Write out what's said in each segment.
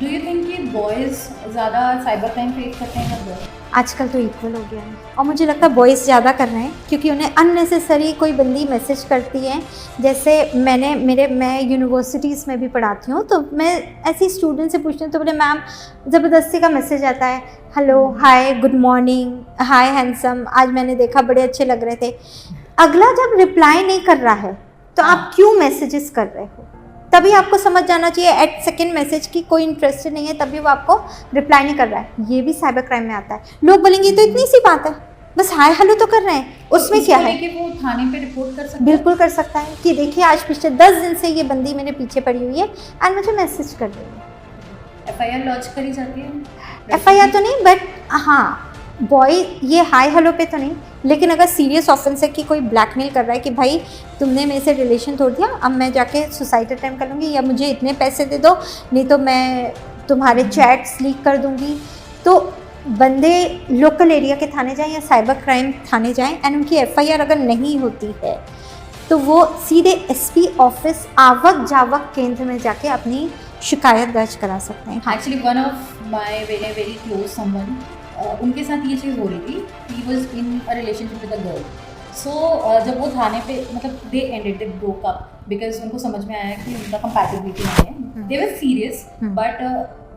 Do you think कि boys ज़्यादा cyber crime face करते हैं या गर्ल्स? आजकल तो इक्वल हो गया है और मुझे लगता है बॉयज़ ज़्यादा कर रहे हैं, क्योंकि उन्हें अननेसेसरी कोई बंदी मैसेज करती है। जैसे मैं यूनिवर्सिटीज़ में भी पढ़ाती हूँ, तो मैं ऐसी स्टूडेंट से पूछती हूँ तो बोले मैम ज़बरदस्ती का मैसेज आता है, हेलो हाय गुड मॉर्निंग, हाय हैंडसम, आज मैंने देखा बड़े अच्छे लग रहे थे। अगला जब रिप्लाई नहीं कर रहा है तो आप क्यों मैसेजेस कर रहे हो? तभी आपको समझ जाना चाहिए एट सेकेंड मैसेज की कोई इंटरेस्टेड नहीं है, तभी वो आपको रिप्लाई नहीं कर रहा है। ये भी साइबर क्राइम में आता है। लोग बोलेंगे तो इतनी सी बात है, बस हाय हेलो तो कर रहे हैं, उसमें क्या है? वो थाने पे रिपोर्ट कर सकता है? बिल्कुल कर सकता है कि देखिए आज पिछले 10 दिन से ये बंदी मेरे पीछे पड़ी हुई है एंड मुझे मैसेज कर रही है। FIR लॉन्च करी जाती है? FIR तो नहीं, बट हाँ बॉय ये हाय हेलो पे तो नहीं, लेकिन अगर सीरियस ऑफेंस है कि कोई ब्लैकमेल कर रहा है कि भाई तुमने मेरे से रिलेशन तोड़ दिया, अब मैं जाके सुसाइड अटेम्प्ट कर लूँगी या मुझे इतने पैसे दे दो, नहीं तो मैं तुम्हारे चैट्स लीक कर दूँगी, तो बंदे लोकल एरिया के थाने जाएं या साइबर क्राइम थाने जाएं एंड उनकी FIR अगर नहीं होती है तो वो सीधे SP ऑफिस आवक जावक केंद्र में जाके अपनी शिकायत दर्ज करा सकते हैं। Actually one of my very very close someone, उनके साथ ये चीज़ हो रही थी। He was in a relationship with a girl. So जब वो थाने पे मतलब they ended, they broke up because उनको समझ में आया कि उनका कंपैटिबिलिटी नहीं है। They were serious, but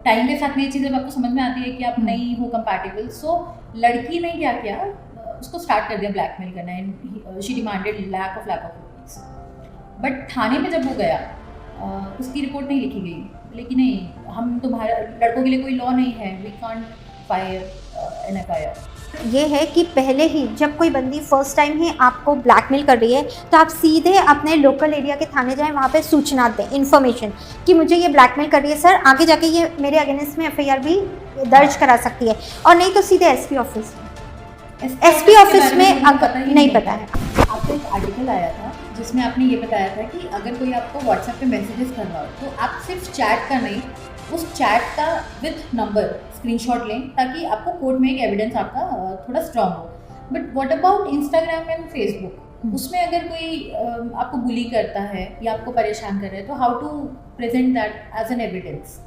time के साथ में ये चीज़ जब आपको समझ में आती है कि आप नहीं हो कंपैटिबल, सो लड़की ने क्या किया, उसको स्टार्ट कर दिया ब्लैकमेल करना and she demanded lakh of rupees. But थाने में जब वो गया, उसकी रिपोर्ट नहीं लिखी गई, लेकिन नहीं हम तुम्हारे लड़कों के लिए कोई लॉ नहीं है, we can't file an FIR। ये है कि पहले ही जब कोई बंदी फर्स्ट टाइम ही आपको ब्लैकमेल कर रही है तो आप सीधे अपने लोकल एरिया के थाने जाएं, वहाँ पे सूचना दें, इन्फॉर्मेशन कि मुझे ये ब्लैकमेल कर रही है सर, आगे जाके ये मेरे अगेंस्ट में FIR भी दर्ज करा सकती है, और नहीं तो सीधे SP ऑफिस में अगर नहीं पता है। आपका एक आर्टिकल आया था जिसमें आपने ये बताया था कि अगर कोई आपको व्हाट्सएप पे मैसेजेस कर रहा हो तो आप सिर्फ चैट का नहीं, उस चैट का विथ नंबर स्क्रीनशॉट लें ताकि आपको कोर्ट में एक एविडेंस आपका थोड़ा स्ट्रांग हो। But what about Instagram and Facebook? उसमें अगर कोई आपको बुली करता है या आपको परेशान कर रहा है तो how to present that as an evidence?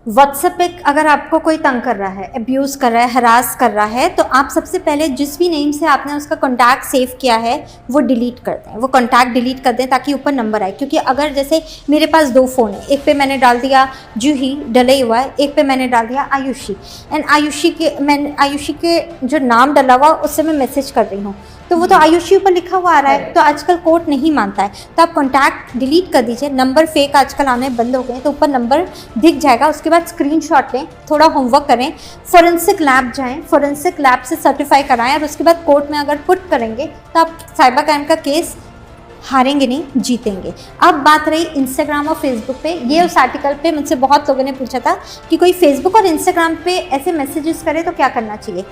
WhatsApp पे अगर आपको कोई तंग कर रहा है, अब्यूज़ कर रहा है, हरास कर रहा है, तो आप सबसे पहले जिस भी नेम से आपने उसका कॉन्टैक्ट सेव किया है वो डिलीट कर दें, वो कॉन्टैक्ट डिलीट कर दें ताकि ऊपर नंबर आए। क्योंकि अगर जैसे मेरे पास 2 फ़ोन है, एक पे मैंने डाल दिया जूही डले हुआ है, एक पे मैंने डाल दिया आयुषी, एंड आयुषी के जो नाम डला हुआ उससे मैं मैसेज कर रही हूँ, तो वो तो आयुषी ऊपर लिखा हुआ आ रहा है, तो आजकल कोर्ट नहीं मानता है, तो आप कॉन्टैक्ट डिलीट कर दीजिए। नंबर फेक आजकल आने बंद हो गए, तो ऊपर नंबर दिख जाएगा, उसके बाद स्क्रीनशॉट लें, थोड़ा होमवर्क करें, फोरेंसिक लैब जाएं, फोरेंसिक लैब से सर्टिफाई कराएं, और उसके बाद कोर्ट में अगर पुट करेंगे तो आप साइबर क्राइम का केस हारेंगे नहीं, जीतेंगे। अब बात रही इंस्टाग्राम और फेसबुक पे, ये उस आर्टिकल पे मुझसे बहुत लोगों ने पूछा था कि कोई फेसबुक और इंस्टाग्राम पे ऐसे मैसेजेस करे तो क्या करना चाहिए।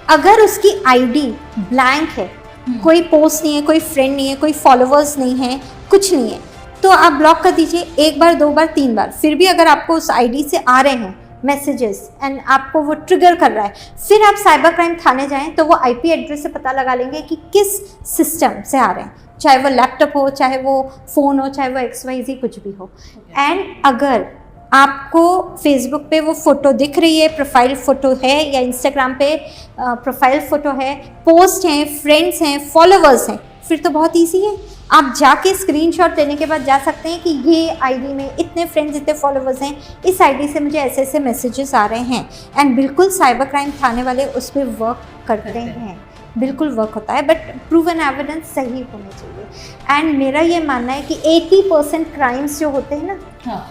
अगर उसकी ID ब्लैंक है, कोई पोस्ट नहीं है, कोई फ्रेंड नहीं है, कोई फॉलोअर्स नहीं है, कुछ नहीं है, तो आप ब्लॉक कर दीजिए 1 बार 2 बार 3 बार। फिर भी अगर आपको उस ID से आ रहे हैं मैसेजेस एंड आपको वो ट्रिगर कर रहा है, फिर आप साइबर क्राइम थाने जाएं तो वो IP एड्रेस से पता लगा लेंगे कि किस सिस्टम से आ रहे हैं, चाहे वो लैपटॉप हो, चाहे वो फ़ोन हो, चाहे वो XYZ कुछ भी हो। एंड अगर आपको फेसबुक पे वो फ़ोटो दिख रही है, प्रोफाइल फ़ोटो है, या इंस्टाग्राम पे प्रोफाइल फ़ोटो है, पोस्ट हैं, फ्रेंड्स हैं, फॉलोअर्स हैं, फिर तो बहुत इजी है। आप जाके स्क्रीनशॉट लेने के बाद जा सकते हैं कि ये ID में इतने फ्रेंड्स, इतने फॉलोअर्स हैं, इस ID से मुझे ऐसे ऐसे मैसेजेस आ रहे हैं, एंड बिल्कुल साइबर क्राइम थाने वाले उस पर वर्क करते हैं, बिल्कुल वर्क होता है, बट प्रूवन एविडेंस सही होना चाहिए। एंड मेरा ये मानना है कि 80% क्राइम्स जो होते हैं ना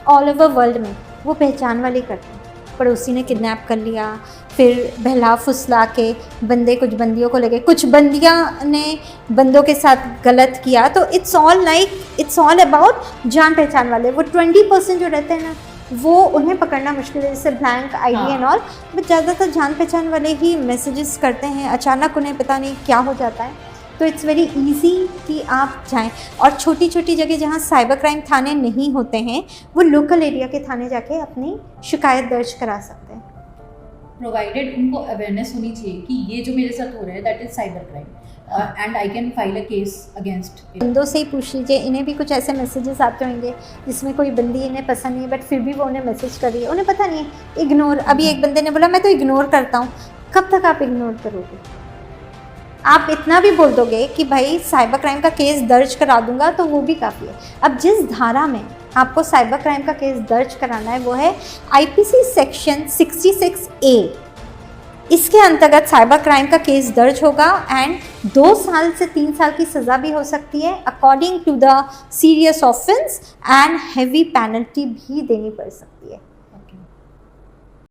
ऑल ओवर वर्ल्ड में, वो पहचान वाले करते हैं। पड़ोसी ने किडनैप कर लिया, फिर बहला फुसला के बंदे कुछ बंदियों को लगे, कुछ बंदियां ने बंदों के साथ गलत किया, तो इट्स ऑल अबाउट जान पहचान वाले। वो 20% जो रहते हैं ना, वो उन्हें पकड़ना मुश्किल है, जैसे blank ID and all, but ज़्यादातर जान पहचान वाले ही मैसेजेस करते हैं, अचानक उन्हें पता नहीं क्या हो जाता है। तो इट्स वेरी इजी कि आप जाएं, और छोटी छोटी जगह जहाँ साइबर क्राइम थाने नहीं होते हैं वो लोकल एरिया के थाने जाके अपनी शिकायत दर्ज करा सकते हैं। प्रोवाइडेड उनको अवेयरनेस होनी चाहिए कि ये जो मेरे साथ हो रहा है that is cyber crime. and I can file a case against it. बंदों से ही पूछ लीजिए, इन्हें भी कुछ ऐसे मैसेजेस आते होंगे जिसमें कोई बंदी इन्हें पसंद नहीं है बट फिर भी वो उन्हें मैसेज कर रही है, उन्हें पता नहीं है, इग्नोर। अभी एक बंदे ने बोला मैं तो इग्नोर करता हूँ, कब तक आप इग्नोर करोगे? आप इतना भी बोल दोगे कि भाई साइबर क्राइम का केस दर्ज करा दूंगा तो वो भी काफ़ी है। अब जिस धारा में आपको साइबर क्राइम का केस दर्ज कराना है वो है आईपीसी सेक्शन 66A। इसके अंतर्गत साइबर क्राइम का केस दर्ज होगा एंड 2 साल से 3 साल की सज़ा भी हो सकती है according to the serious offence, and heavy penalty भी देनी पड़ सकती है।